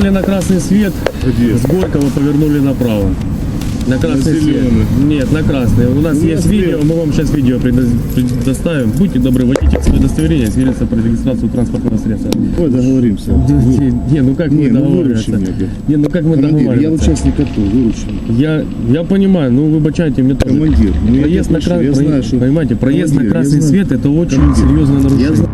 выехали на красный свет, с Горького повернули направо. На красный свет. Нет, на красный. У нас есть видео, мы вам сейчас видео предоставим. Будьте добры, водите свое удостоверение, свидетельство про регистрацию транспортного средства. Ой, договоримся. Не, ну как мы договариваемся? Не, ну как мы договариваемся? Я участник АТО, выручен. Я понимаю, ну выбачайте, мне тоже. Командир, ну проезд на красный, я знаю, что... понимаете, проезд на Командир, красный свет это очень серьезное нарушение.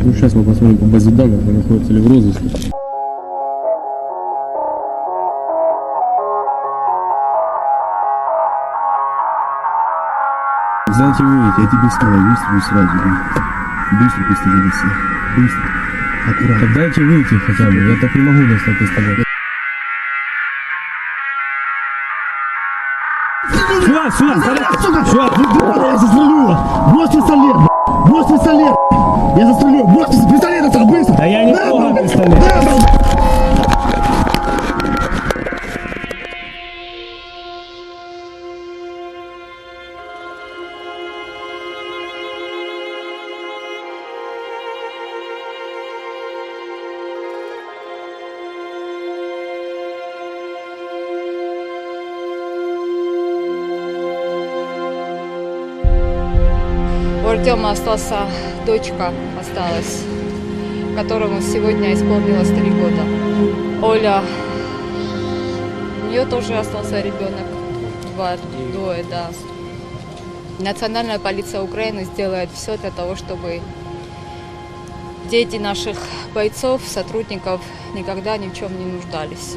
Ну, сейчас мы посмотрим по базе данных, вы находится ли в розыске. Знаете, выйти. Я тебе сказал, выстрелю сразу. Быстро пистолет. Быстро. Аккуратно. Так дайте выйти хотя бы, я так не могу достать пистолет. Сюда, я застрелю! Брось пистолет! Брось пистолет! Я застрелю! Брось пистолет! Это быстро! Да я не трогаю пистолет! У Артема остался дочка, которому сегодня исполнилось 3 года. Оля, у нее тоже остался ребенок, двое, да. Национальная полиция Украины сделает все для того, чтобы дети наших бойцов, сотрудников никогда ни в чем не нуждались.